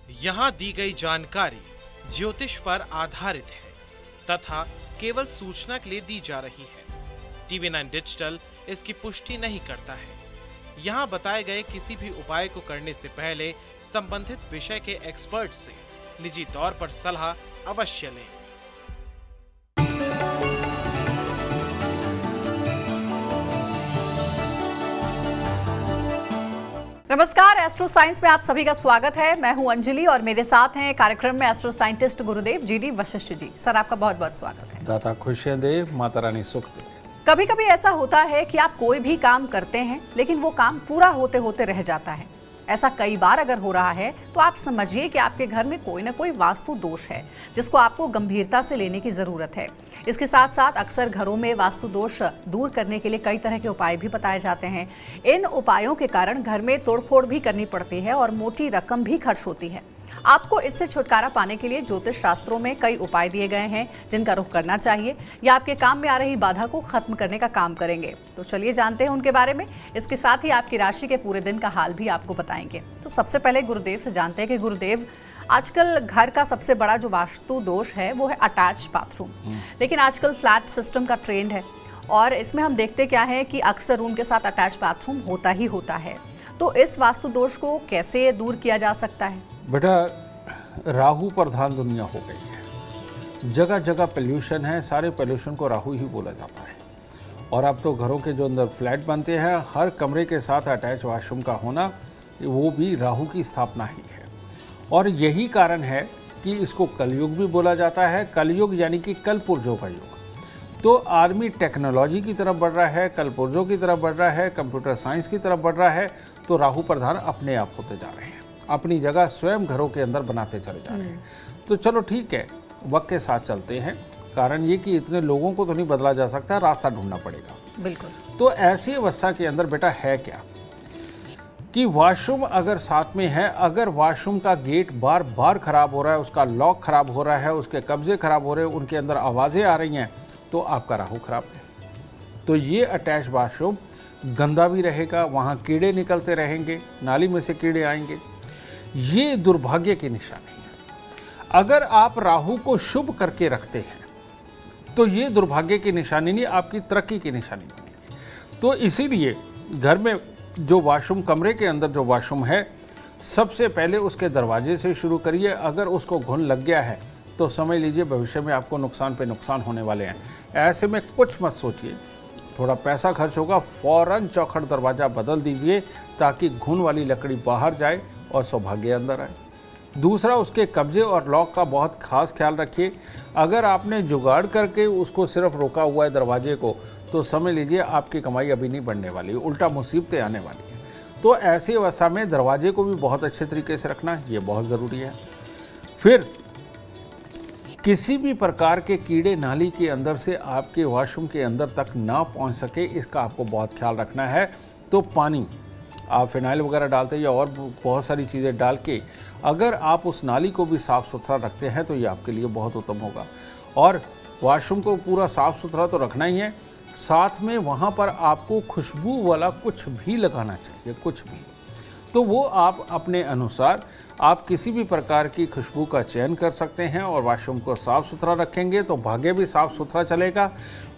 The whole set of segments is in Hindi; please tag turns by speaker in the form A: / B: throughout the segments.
A: यहाँ दी गई जानकारी ज्योतिष पर आधारित है तथा केवल सूचना के लिए दी जा रही है। TV9 डिजिटल इसकी पुष्टि नहीं करता है। यहाँ बताए गए किसी भी उपाय को करने से पहले संबंधित विषय के एक्सपर्ट से निजी तौर पर सलाह अवश्य लें।
B: नमस्कार, एस्ट्रो साइंस में आप सभी का स्वागत है। मैं हूं अंजलि और मेरे साथ हैं कार्यक्रम में एस्ट्रो साइंटिस्ट गुरुदेव GD वशिष्ठ जी। सर, आपका बहुत बहुत स्वागत है।
C: दाता खुशियां दे, माता रानी सुख दे।
B: कभी कभी ऐसा होता है कि आप कोई भी काम करते हैं लेकिन वो काम पूरा होते होते रह जाता है। ऐसा कई बार अगर हो रहा है तो आप समझिए कि आपके घर में कोई ना कोई वास्तु दोष है जिसको आपको गंभीरता से लेने की जरूरत है। इसके साथ साथ अक्सर घरों में वास्तु दोष दूर करने के लिए कई तरह के उपाय भी बताए जाते हैं। इन उपायों के कारण घर में तोड़फोड़ भी करनी पड़ती है और मोटी रकम भी खर्च होती है। आपको इससे छुटकारा पाने के लिए ज्योतिष शास्त्रों में कई उपाय दिए गए हैं जिनका रुख करना चाहिए या आपके काम में आ रही बाधा को खत्म करने का काम करेंगे। तो चलिए जानते हैं उनके बारे में। इसके साथ ही आपकी राशि के पूरे दिन का हाल भी आपको बताएंगे। तो सबसे पहले गुरुदेव से जानते हैं कि गुरुदेव, आजकल घर का सबसे बड़ा जो वास्तु दोष है वो है अटैच बाथरूम। लेकिन आजकल फ्लैट सिस्टम का ट्रेंड है और इसमें हम देखते क्या है कि अक्सर रूम के साथ अटैच बाथरूम होता ही होता है। तो इस वास्तु दोष को कैसे दूर किया जा सकता है?
C: बेटा, राहु प्रधान दुनिया हो गई है। जगह जगह पोल्यूशन है, सारे पोल्यूशन को राहु ही बोला जाता है। और अब तो घरों के जो अंदर फ्लैट बनते हैं, हर कमरे के साथ अटैच वॉशरूम का होना, वो भी राहु की स्थापना ही है। और यही कारण है कि इसको कलयुग भी बोला जाता है। कलयुग यानी कि कल पुर्जों का युग। तो आदमी टेक्नोलॉजी की तरफ बढ़ रहा है, कल पुर्जों की तरफ बढ़ रहा है, कंप्यूटर साइंस की तरफ बढ़ रहा है। तो राहु प्रधान अपने आप होते जा रहे हैं, अपनी जगह स्वयं घरों के अंदर बनाते चले जा रहे हैं। तो चलो ठीक है, वक्त के साथ चलते हैं। कारण ये कि इतने लोगों को तो नहीं बदला जा सकता, रास्ता ढूंढना पड़ेगा।
B: बिल्कुल।
C: तो ऐसी अवस्था के अंदर बेटा है क्या कि वॉशरूम अगर साथ में है, अगर वॉशरूम का गेट बार बार खराब हो रहा है, उसका लॉक खराब हो रहा है, उसके कब्जे खराब हो रहे हैं, उनके अंदर आवाज़ें आ रही हैं, तो आपका राहु खराब है। तो ये अटैच वॉशरूम गंदा भी रहेगा, वहाँ कीड़े निकलते रहेंगे, नाली में से कीड़े आएंगे। ये दुर्भाग्य की निशानी है। अगर आप राहु को शुभ करके रखते हैं तो ये दुर्भाग्य की निशानी नहीं, आपकी तरक्की की निशानी बनेगी। तो इसीलिए घर में जो वॉशरूम, कमरे के अंदर जो वॉशरूम है, सबसे पहले उसके दरवाजे से शुरू करिए। अगर उसको घुन लग गया है तो समझ लीजिए भविष्य में आपको नुकसान पे नुकसान होने वाले हैं। ऐसे में कुछ मत सोचिए, थोड़ा पैसा खर्च होगा, फौरन चौखट दरवाज़ा बदल दीजिए ताकि घुन वाली लकड़ी बाहर जाए और सौभाग्य अंदर आए। दूसरा, उसके कब्जे और लॉक का बहुत खास ख्याल रखिए। अगर आपने जुगाड़ करके उसको सिर्फ रोका हुआ है दरवाजे को, तो समझ लीजिए आपकी कमाई अभी नहीं बढ़ने वाली, उल्टा मुसीबतें आने वाली हैं। तो ऐसी अवस्था में दरवाजे को भी बहुत अच्छे तरीके से रखना ये बहुत ज़रूरी है। फिर किसी भी प्रकार के कीड़े नाली के अंदर से आपके वॉशरूम के अंदर तक ना पहुंच सके, इसका आपको बहुत ख्याल रखना है। तो पानी, आप फिनाइल वगैरह डालते हैं या और बहुत सारी चीज़ें डाल के अगर आप उस नाली को भी साफ़ सुथरा रखते हैं तो ये आपके लिए बहुत उत्तम होगा। और वॉशरूम को पूरा साफ़ सुथरा तो रखना ही है, साथ में वहाँ पर आपको खुशबू वाला कुछ भी लगाना चाहिए, कुछ भी। तो वो आप अपने अनुसार आप किसी भी प्रकार की खुशबू का चयन कर सकते हैं और वॉशरूम को साफ़ सुथरा रखेंगे तो भाग्य भी साफ़ सुथरा चलेगा।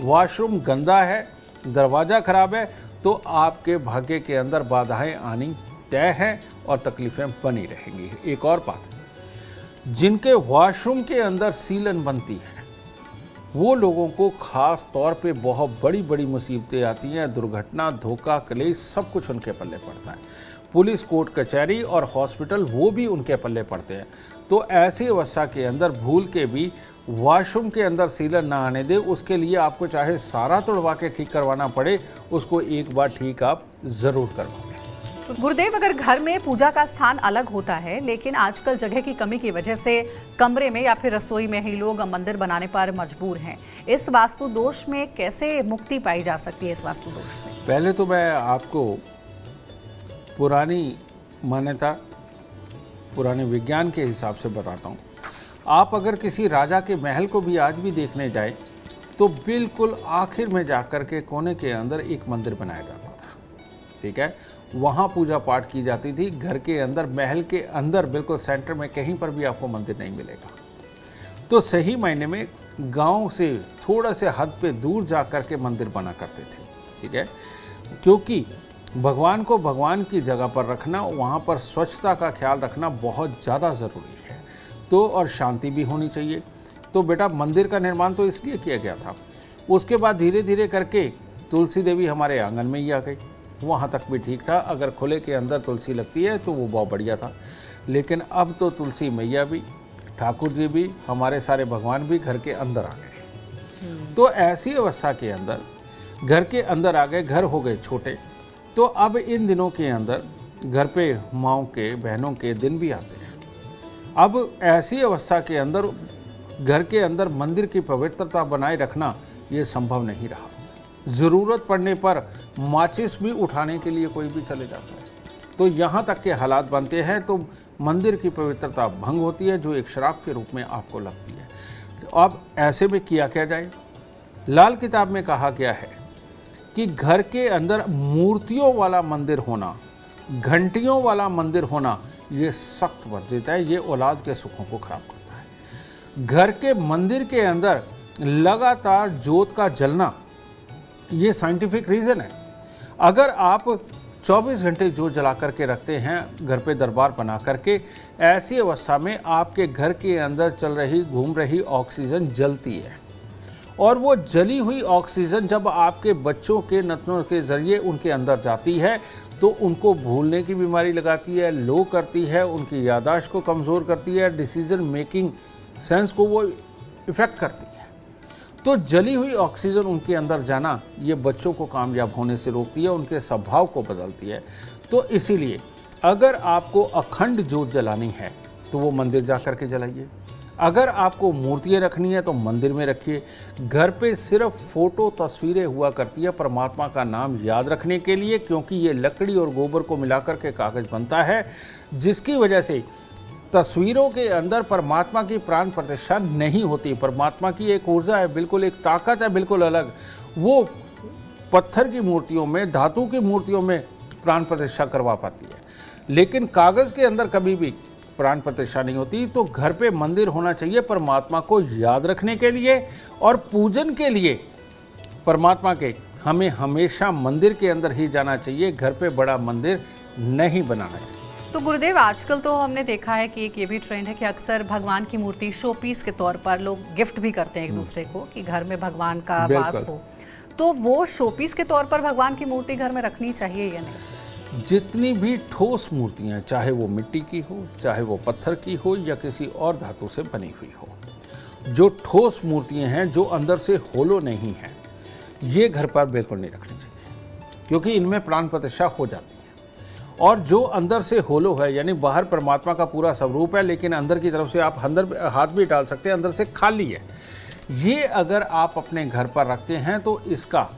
C: वॉशरूम गंदा है, दरवाज़ा खराब है, तो आपके भाग्य के अंदर बाधाएं आनी तय है और तकलीफ़ें बनी रहेंगी। एक और बात, जिनके वॉशरूम के अंदर सीलन बनती है वो लोगों को खास तौर पे बहुत बड़ी बड़ी मुसीबतें आती हैं। दुर्घटना, धोखा, कलेश सब कुछ उनके पल्ले पड़ता है। पुलिस, कोर्ट कचहरी और हॉस्पिटल वो भी उनके पल्ले पड़ते हैं। तो ऐसी अवस्था के अंदर भूल के भी वॉशरूम के अंदर सीलन ना आने दे। उसके लिए आपको चाहे सारा तोड़वा के ठीक करवाना पड़े, उसको एक बार ठीक आप ज़रूर करवाएं।
B: तो गुरुदेव, अगर घर में पूजा का स्थान अलग होता है लेकिन आजकल जगह की कमी की वजह से कमरे में या फिर रसोई में ही लोग मंदिर बनाने पर मजबूर हैं, इस वास्तु दोष में कैसे मुक्ति पाई जा सकती है? इस वास्तु दोष से
C: पहले तो मैं आपको पुरानी मान्यता, पुराने विज्ञान के हिसाब से बताता हूँ। आप अगर किसी राजा के महल को भी आज भी देखने जाए तो बिल्कुल आखिर में जाकर के कोने के अंदर एक मंदिर बनाया जाता था, ठीक है। वहाँ पूजा पाठ की जाती थी। घर के अंदर, महल के अंदर बिल्कुल सेंटर में कहीं पर भी आपको मंदिर नहीं मिलेगा। तो सही मायने में गांव से थोड़ा से हद पे दूर जा कर के मंदिर बना करते थे, ठीक है, क्योंकि भगवान को भगवान की जगह पर रखना, वहाँ पर स्वच्छता का ख्याल रखना बहुत ज़्यादा ज़रूरी है। तो और शांति भी होनी चाहिए। तो बेटा मंदिर का निर्माण तो इसलिए किया गया था। उसके बाद धीरे धीरे करके तुलसी देवी हमारे आंगन में ही आ गई। वहाँ तक भी ठीक था, अगर खुले के अंदर तुलसी लगती है तो वो बहुत बढ़िया था। लेकिन अब तो तुलसी मैया भी, ठाकुर जी भी, हमारे सारे भगवान भी घर के अंदर आ गए। तो ऐसी अवस्था के अंदर घर के अंदर आ गए, घर हो गए छोटे। तो अब इन दिनों के अंदर घर पे माँओं के, बहनों के दिन भी आते हैं। अब ऐसी अवस्था के अंदर घर के अंदर मंदिर की पवित्रता बनाए रखना ये संभव नहीं रहा। ज़रूरत पड़ने पर माचिस भी उठाने के लिए कोई भी चले जाता है। तो यहाँ तक के हालात बनते हैं, तो मंदिर की पवित्रता भंग होती है, जो एक शराब के रूप में आपको लगती है। तो अब ऐसे में किया क्या जाए? लाल किताब में कहा गया है कि घर के अंदर मूर्तियों वाला मंदिर होना, घंटियों वाला मंदिर होना, ये सख्त वर्जित है। ये औलाद के सुखों को खराब करता है। घर के मंदिर के अंदर लगातार जोत का जलना, ये साइंटिफिक रीज़न है। अगर आप 24 घंटे जोत जला करके रखते हैं घर पे दरबार बना करके, ऐसी अवस्था में आपके घर के अंदर चल रही, घूम रही ऑक्सीजन जलती है। और वो जली हुई ऑक्सीजन जब आपके बच्चों के नथनों के ज़रिए उनके अंदर जाती है तो उनको भूलने की बीमारी लगाती है, लो करती है, उनकी याददाश्त को कमज़ोर करती है, डिसीजन मेकिंग सेंस को वो इफ़ेक्ट करती है। तो जली हुई ऑक्सीजन उनके अंदर जाना ये बच्चों को कामयाब होने से रोकती है, उनके स्वभाव को बदलती है। तो इसीलिए अगर आपको अखंड जोत जलानी है तो वो मंदिर जा कर के जलाइए। अगर आपको मूर्तियाँ रखनी है तो मंदिर में रखिए। घर पे सिर्फ फ़ोटो तस्वीरें हुआ करती है परमात्मा का नाम याद रखने के लिए, क्योंकि ये लकड़ी और गोबर को मिलाकर के कागज़ बनता है, जिसकी वजह से तस्वीरों के अंदर परमात्मा की प्राण प्रतिष्ठा नहीं होती। परमात्मा की एक ऊर्जा है, बिल्कुल एक ताकत है, बिल्कुल अलग। वो पत्थर की मूर्तियों में, धातु की मूर्तियों में प्राण प्रतिष्ठा करवा पाती है, लेकिन कागज़ के अंदर कभी भी प्राण प्रतिष्ठा नहीं होती। तो घर पे मंदिर होना चाहिए परमात्मा को याद रखने के लिए और पूजन के लिए। परमात्मा के हमें हमेशा मंदिर के अंदर ही जाना चाहिए, घर पे बड़ा मंदिर नहीं बनाना चाहिए।
B: तो गुरुदेव, आजकल तो हमने देखा है कि एक ये भी ट्रेंड है कि अक्सर भगवान की मूर्ति शो पीस के तौर पर लोग गिफ्ट भी करते हैं एक दूसरे को, कि घर में भगवान का वास हो। तो वो शो पीस के तौर पर भगवान की मूर्ति घर में रखनी चाहिए या नहीं?
C: जितनी भी ठोस मूर्तियाँ, चाहे वो मिट्टी की हो, चाहे वो पत्थर की हो या किसी और धातु से बनी हुई हो, जो ठोस मूर्तियाँ हैं, जो अंदर से होलो नहीं है, ये घर पर बिल्कुल नहीं रखनी चाहिए, क्योंकि इनमें प्राण प्रतिष्ठा हो जाती है। और जो अंदर से होलो है, यानी बाहर परमात्मा का पूरा स्वरूप है, लेकिन अंदर की तरफ से आप अंदर हाथ भी डाल सकते हैं, अंदर से खाली है, ये अगर आप अपने घर पर रखते हैं तो इसका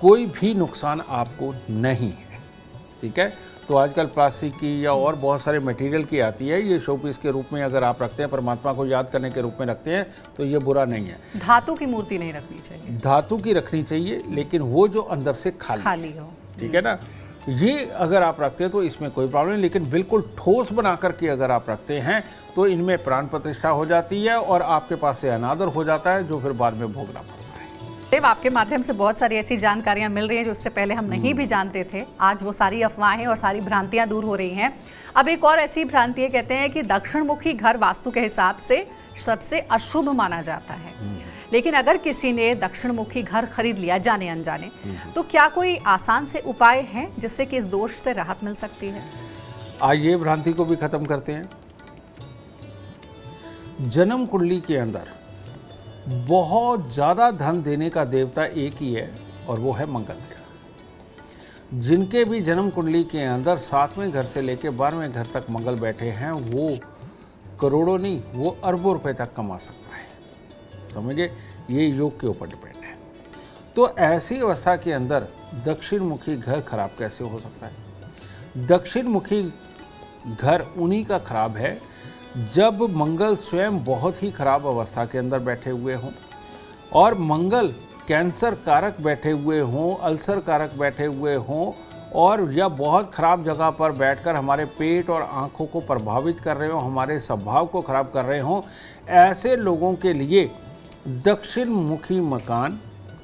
C: कोई भी नुकसान आपको नहीं है, ठीक है। तो आजकल प्लास्टिक की या और बहुत सारे मटेरियल की आती है, ये शोपीस के रूप में अगर आप रखते हैं, परमात्मा को याद करने के रूप में रखते हैं, तो ये बुरा नहीं है।
B: धातु की मूर्ति नहीं रखनी चाहिए?
C: धातु की रखनी चाहिए, लेकिन वो जो अंदर से खाली
B: हो,
C: ठीक है ना। ये अगर आप रखते हैं तो इसमें कोई प्रॉब्लम नहीं, लेकिन बिल्कुल ठोस बना करके अगर आप रखते हैं तो इनमें प्राण प्रतिष्ठा हो जाती है और आपके पास से अनादर हो जाता है, जो फिर बाद में भोगना पड़ता है।
B: देव, आपके माध्यम से बहुत सारी ऐसी जानकारियां मिल रही हैं जो उससे पहले हम नहीं भी जानते थे। आज वो सारी अफवाहें और सारी भ्रांतियां दूर हो रही हैं। अब एक और ऐसी भ्रांति कहते हैं कि दक्षिण मुखी घर वास्तु के हिसाब से सबसे अशुभ माना जाता है, लेकिन अगर किसी ने दक्षिण मुखी घर खरीद लिया जाने अनजाने, तो क्या कोई आसान से उपाय हैं जिससे कि इस दोष से राहत मिल सकती है?
C: आइए भ्रांति को भी खत्म करते हैं। जन्म कुंडली के अंदर बहुत ज्यादा धन देने का देवता एक ही है और वो है मंगल ग्रह। जिनके भी जन्म कुंडली के अंदर 7वें घर से लेकर 12वें घर तक मंगल बैठे हैं, वो करोड़ों नहीं, वो अरबों रुपए तक कमा सकता है। समझिए, ये योग के ऊपर डिपेंड है। तो ऐसी अवस्था के अंदर दक्षिण मुखी घर खराब कैसे हो सकता है? दक्षिण मुखी घर उन्हीं का खराब है जब मंगल स्वयं बहुत ही खराब अवस्था के अंदर बैठे हुए हों, और मंगल कैंसर कारक बैठे हुए हों, अल्सर कारक बैठे हुए हों, और या बहुत ख़राब जगह पर बैठकर हमारे पेट और आँखों को प्रभावित कर रहे हो, हमारे स्वभाव को ख़राब कर रहे हो, ऐसे लोगों के लिए दक्षिण मुखी मकान,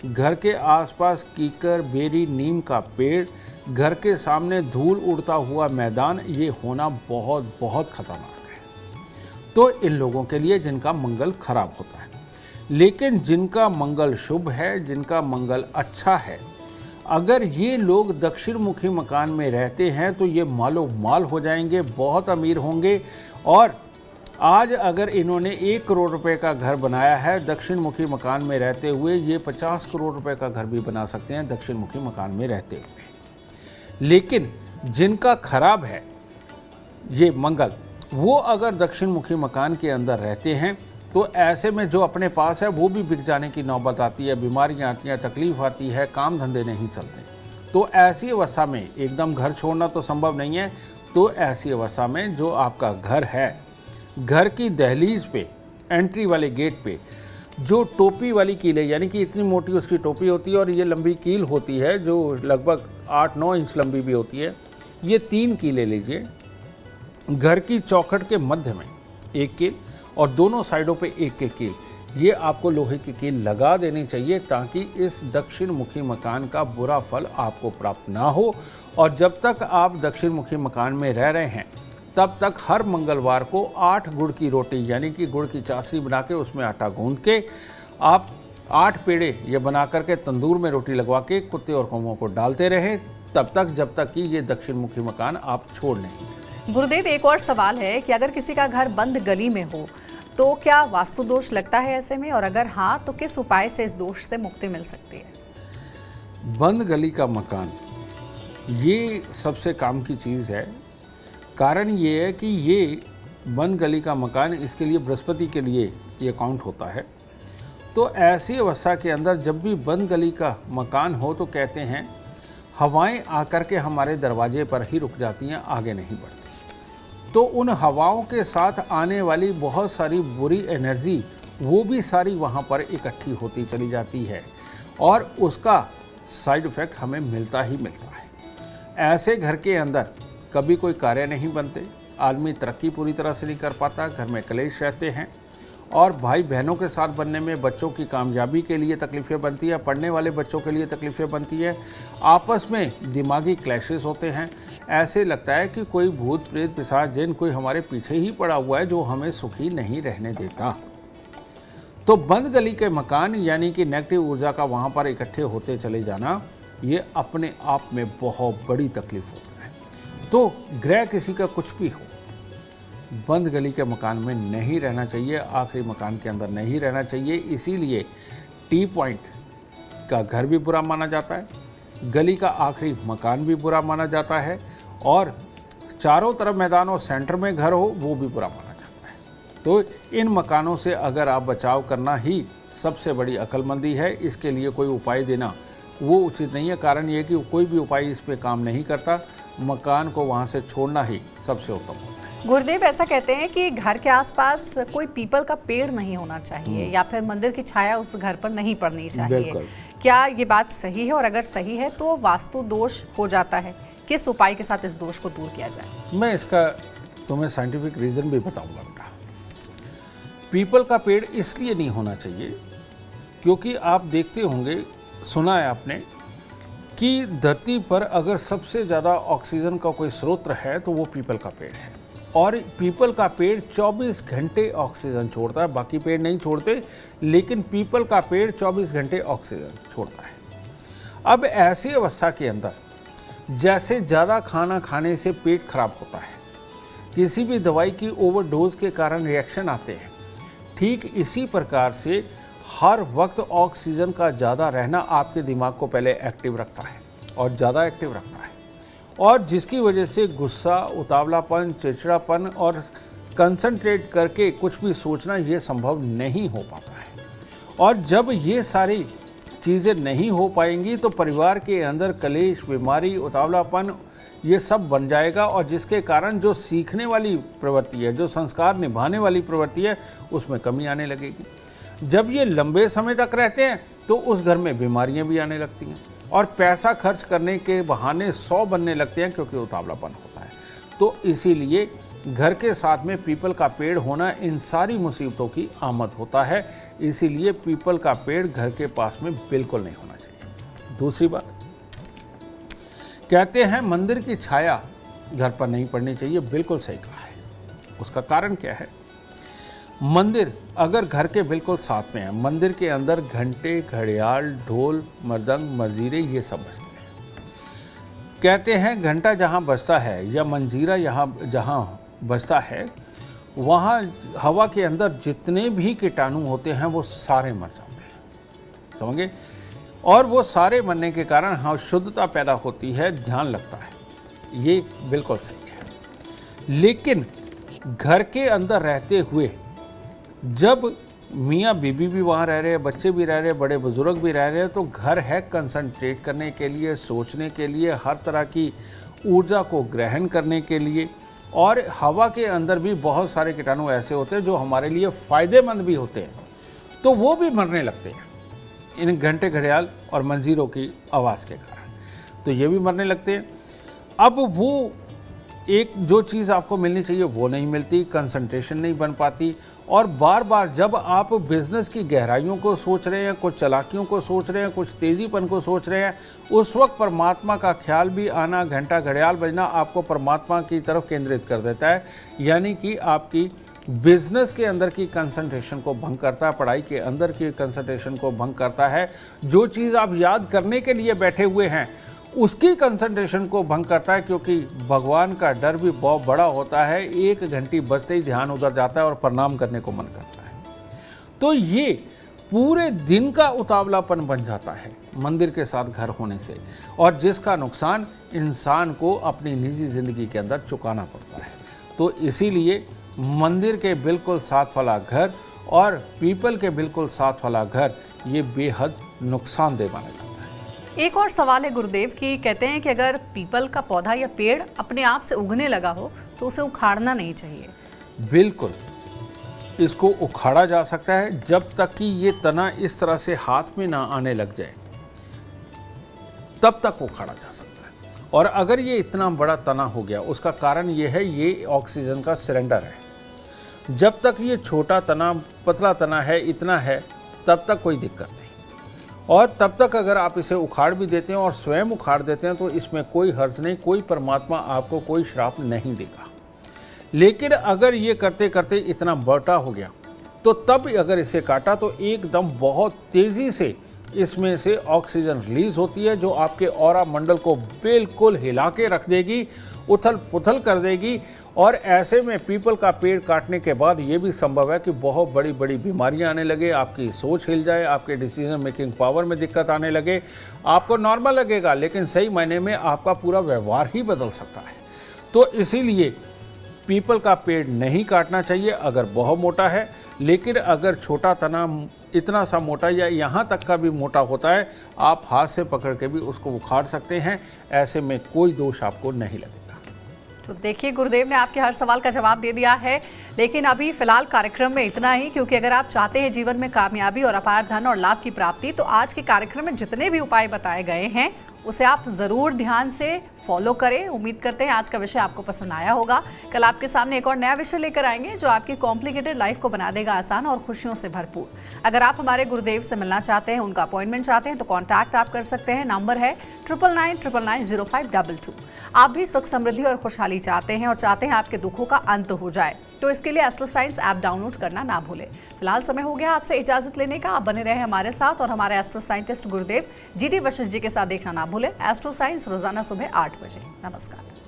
C: घर के आसपास कीकर, बेरी, नीम का पेड़, घर के सामने धूल उड़ता हुआ मैदान, ये होना बहुत बहुत खतरनाक है। तो इन लोगों के लिए जिनका मंगल खराब होता है, लेकिन जिनका मंगल शुभ है, जिनका मंगल अच्छा है, अगर ये लोग दक्षिण मुखी मकान में रहते हैं तो ये मालो माल हो जाएंगे, बहुत अमीर होंगे। और आज अगर इन्होंने 1 करोड़ रुपए का घर बनाया है दक्षिण मुखी मकान में रहते हुए, ये 50 करोड़ रुपए का घर भी बना सकते हैं दक्षिण मुखी मकान में रहते हुए। लेकिन जिनका खराब है ये मंगल, वो अगर दक्षिण मुखी मकान के अंदर रहते हैं तो ऐसे में जो अपने पास है वो भी बिक जाने की नौबत आती है, बीमारियां आती हैं, तकलीफ आती है, काम धंधे नहीं चलते। तो ऐसी अवस्था में एकदम घर छोड़ना तो संभव नहीं है। तो ऐसी अवस्था में जो आपका घर है, घर की दहलीज पे, एंट्री वाले गेट पे जो टोपी वाली कील है, यानी कि इतनी मोटी उसकी टोपी होती है और ये लंबी कील होती है जो लगभग 8-9 इंच लंबी भी होती है, ये 3 कीलें लीजिए। घर की चौखट के मध्य में 1 कील और दोनों साइडों पे 1 कील, ये आपको लोहे की कील लगा देनी चाहिए ताकि इस दक्षिण मुखी मकान का बुरा फल आपको प्राप्त ना हो। और जब तक आप दक्षिण मुखी मकान में रह रहे हैं तब तक हर मंगलवार को 8 गुड़ की रोटी, यानी कि गुड़ की चाशनी बना के उसमें आटा गूंद के आप 8 पेड़े ये बना करके तंदूर में रोटी लगवा के कुत्ते और कौवों को डालते रहें, तब तक जब तक कि ये दक्षिण मुखी मकान आप छोड़ नहीं।
B: गुरुदेव, एक और सवाल है कि अगर किसी का घर बंद गली में हो तो क्या वास्तु दोष लगता है ऐसे में, और अगर हाँ तो किस उपाय से इस दोष से मुक्ति मिल सकती है?
C: बंद गली का मकान ये सबसे काम की चीज़ है। कारण ये है कि ये बंद गली का मकान, इसके लिए बृहस्पति के लिए ये काउंट होता है। तो ऐसी अवस्था के अंदर जब भी बंद गली का मकान हो तो कहते हैं हवाएं आकर के हमारे दरवाजे पर ही रुक जाती हैं, आगे नहीं बढ़ती। तो उन हवाओं के साथ आने वाली बहुत सारी बुरी एनर्जी वो भी सारी वहाँ पर इकट्ठी होती चली जाती है और उसका साइड इफ़ेक्ट हमें मिलता ही मिलता है। ऐसे घर के अंदर कभी कोई कार्य नहीं बनते, आदमी तरक्की पूरी तरह से नहीं कर पाता, घर में कलेश रहते हैं और भाई बहनों के साथ बनने में बच्चों की कामयाबी के लिए तकलीफ़ें बनती है, पढ़ने वाले बच्चों के लिए तकलीफ़ें बनती है, आपस में दिमागी क्लैशेस होते हैं। ऐसे लगता है कि कोई भूत प्रेत पिशाच जिन कोई हमारे पीछे ही पड़ा हुआ है जो हमें सुखी नहीं रहने देता। तो बंद गली के मकान यानी कि नेगेटिव ऊर्जा का वहाँ पर इकट्ठे होते चले जाना, ये अपने आप में बहुत बड़ी तकलीफ होता है। तो ग्रह किसी का कुछ भी हो, बंद गली के मकान में नहीं रहना चाहिए, आखिरी मकान के अंदर नहीं रहना चाहिए। इसीलिए टी पॉइंट का घर भी बुरा माना जाता है, गली का आखिरी मकान भी बुरा माना जाता है और चारों तरफ मैदान और सेंटर में घर हो वो भी बुरा माना जाता है। तो इन मकानों से अगर आप बचाव करना ही सबसे बड़ी अक्लमंदी है, इसके लिए कोई उपाय देना वो उचित नहीं है। कारण ये कि कोई भी उपाय इस पे काम नहीं करता, मकान को वहाँ से छोड़ना ही सबसे उत्तम होता है।
B: गुरुदेव, ऐसा कहते हैं कि घर के आसपास कोई पीपल का पेड़ नहीं होना चाहिए या फिर मंदिर की छाया उस घर पर नहीं पड़नी चाहिए। क्या ये बात सही है, और अगर सही है तो वास्तु दोष हो जाता है? किस उपाय के साथ इस दोष को दूर किया जाए?
C: मैं इसका तुम्हें साइंटिफिक रीज़न भी बताऊंगा बेटा। पीपल का पेड़ इसलिए नहीं होना चाहिए क्योंकि आप देखते होंगे, सुना है आपने कि धरती पर अगर सबसे ज़्यादा ऑक्सीजन का कोई स्रोत है तो वो पीपल का पेड़ है। और पीपल का पेड़ 24 घंटे ऑक्सीजन छोड़ता है, बाकी पेड़ नहीं छोड़ते, लेकिन पीपल का पेड़ 24 घंटे ऑक्सीजन छोड़ता है। अब ऐसी अवस्था के अंदर जैसे ज़्यादा खाना खाने से पेट खराब होता है, किसी भी दवाई की ओवरडोज के कारण रिएक्शन आते हैं, ठीक इसी प्रकार से हर वक्त ऑक्सीजन का ज़्यादा रहना आपके दिमाग को पहले एक्टिव रखता है और ज़्यादा एक्टिव रखता है, और जिसकी वजह से गुस्सा, उतावलापन, चिड़चिड़ापन और कंसंट्रेट करके कुछ भी सोचना ये संभव नहीं हो पाता है। और जब ये सारी चीज़ें नहीं हो पाएंगी तो परिवार के अंदर कलेश, बीमारी, उतावलापन ये सब बन जाएगा, और जिसके कारण जो सीखने वाली प्रवृत्ति है, जो संस्कार निभाने वाली प्रवृत्ति है, उसमें कमी आने लगेगी। जब ये लंबे समय तक रहते हैं तो उस घर में बीमारियां भी आने लगती हैं, और पैसा खर्च करने के बहाने 100 बनने लगते हैं क्योंकि उतावलापन होता है। तो इसीलिए घर के साथ में पीपल का पेड़ होना इन सारी मुसीबतों की आमद होता है। इसीलिए पीपल का पेड़ घर के पास में बिल्कुल नहीं होना चाहिए। दूसरी बात, कहते हैं मंदिर की छाया घर पर नहीं पड़नी चाहिए। बिल्कुल सही कहा है। उसका कारण क्या है? मंदिर अगर घर के बिल्कुल साथ में है, मंदिर के अंदर घंटे, घड़ियाल, ढोल, मृदंग, मंजीरे ये सब बजते हैं। कहते हैं घंटा जहाँ बजता है या मंजीरा जहाँ बजता है, वहाँ हवा के अंदर जितने भी कीटाणु होते हैं वो सारे मर जाते हैं। समझे? और वो सारे मरने के कारण हाँ शुद्धता पैदा होती है, ध्यान लगता है। ये बिल्कुल सही है। लेकिन घर के अंदर रहते हुए जब मियाँ बीबी भी वहाँ रह रहे हैं, बच्चे भी रह रहे हैं, बड़े बुजुर्ग भी रह रहे हैं, तो घर है कंसंट्रेट करने के लिए, सोचने के लिए, हर तरह की ऊर्जा को ग्रहण करने के लिए। और हवा के अंदर भी बहुत सारे कीटाणु ऐसे होते हैं जो हमारे लिए फ़ायदेमंद भी होते हैं, तो वो भी मरने लगते हैं इन घंटे, घड़ियाल और मंजीरों की आवाज़ के कारण। तो ये भी मरने लगते हैं। अब वो एक जो चीज़ आपको मिलनी चाहिए वो नहीं मिलती, कंसंट्रेशन नहीं बन पाती। और बार बार जब आप बिज़नेस की गहराइयों को सोच रहे हैं, कुछ चालाकियों को सोच रहे हैं, कुछ तेज़ीपन को सोच रहे हैं, उस वक्त परमात्मा का ख्याल भी आना, घंटा घड़ियाल बजना आपको परमात्मा की तरफ केंद्रित कर देता है। यानी कि आपकी बिज़नेस के अंदर की कंसंट्रेशन को भंग करता है, पढ़ाई के अंदर की कंसंट्रेशन को भंग करता है। जो चीज़ आप याद करने के लिए बैठे हुए हैं उसकी कंसंट्रेशन को भंग करता है, क्योंकि भगवान का डर भी बहुत बड़ा होता है। एक घंटी बजते ही ध्यान उधर जाता है और प्रणाम करने को मन करता है। तो ये पूरे दिन का उतावलापन बन जाता है मंदिर के साथ घर होने से, और जिसका नुकसान इंसान को अपनी निजी ज़िंदगी के अंदर चुकाना पड़ता है। तो इसीलिए मंदिर के बिल्कुल साथ वाला घर और पीपल के बिल्कुल साथ वाला घर ये बेहद नुकसानदेह माना जाता है।
B: एक और सवाल है गुरुदेव की, कहते हैं कि अगर पीपल का पौधा या पेड़ अपने आप से उगने लगा हो तो उसे उखाड़ना नहीं चाहिए।
C: बिल्कुल, इसको उखाड़ा जा सकता है जब तक कि ये तना इस तरह से हाथ में ना आने लग जाए, तब तक उखाड़ा जा सकता है। और अगर ये इतना बड़ा तना हो गया, उसका कारण ये है, ये ऑक्सीजन का सिलेंडर है। जब तक ये छोटा तना, पतला तना है, इतना है, तब तक कोई दिक्कत नहीं। और तब तक अगर आप इसे उखाड़ भी देते हैं और स्वयं उखाड़ देते हैं तो इसमें कोई हर्ज नहीं, कोई परमात्मा आपको कोई श्राप नहीं देगा। लेकिन अगर ये करते करते इतना बड़ा हो गया तो तब अगर इसे काटा तो एकदम बहुत तेज़ी से इसमें से ऑक्सीजन रिलीज होती है, जो आपके ऑरा मंडल को बिल्कुल हिला के रख देगी, उथल पुथल कर देगी। और ऐसे में पीपल का पेड़ काटने के बाद ये भी संभव है कि बहुत बड़ी बड़ी बीमारियां आने लगे, आपकी सोच हिल जाए, आपके डिसीजन मेकिंग पावर में दिक्कत आने लगे। आपको नॉर्मल लगेगा लेकिन सही मायने में आपका पूरा व्यवहार ही बदल सकता है। तो इसीलिए पीपल का पेड़ नहीं काटना चाहिए अगर बहुत मोटा है। लेकिन अगर छोटा तना इतना सा मोटा या यहाँ तक का भी मोटा होता है, आप हाथ से पकड़ के भी उसको उखाड़ सकते हैं। ऐसे में कोई दोष आपको नहीं लगेगा।
B: तो देखिए, गुरुदेव ने आपके हर सवाल का जवाब दे दिया है। लेकिन अभी फिलहाल कार्यक्रम में इतना ही, क्योंकि अगर आप चाहते हैं जीवन में कामयाबी और अपार धन और लाभ की प्राप्ति, तो आज के कार्यक्रम में जितने भी उपाय बताए गए हैं उसे आप ज़रूर ध्यान से फॉलो करें। उम्मीद करते हैं आज का विषय आपको पसंद आया होगा। कल आपके सामने एक और नया विषय लेकर आएंगे जो आपकी कॉम्प्लिकेटेड लाइफ को बना देगा आसान और खुशियों से भरपूर। अगर आप हमारे गुरुदेव से मिलना चाहते हैं, उनका अपॉइंटमेंट चाहते हैं, तो कॉन्टैक्ट आप कर सकते हैं। नंबर है 9999090522। आप भी सुख, समृद्धि और खुशहाली चाहते हैं और चाहते हैं आपके दुखों का अंत हो जाए, तो इसके लिए एस्ट्रो साइंस ऐप डाउनलोड करना ना भूलें। फिलहाल समय हो गया आपसे इजाजत लेने का। आप बने रहे हमारे साथ और हमारे एस्ट्रो साइंटिस्ट गुरुदेव GD वशिष्ठ जी के साथ देखना ना भूलें। एस्ट्रो साइंस रोजाना सुबह 8 बजे। नमस्कार।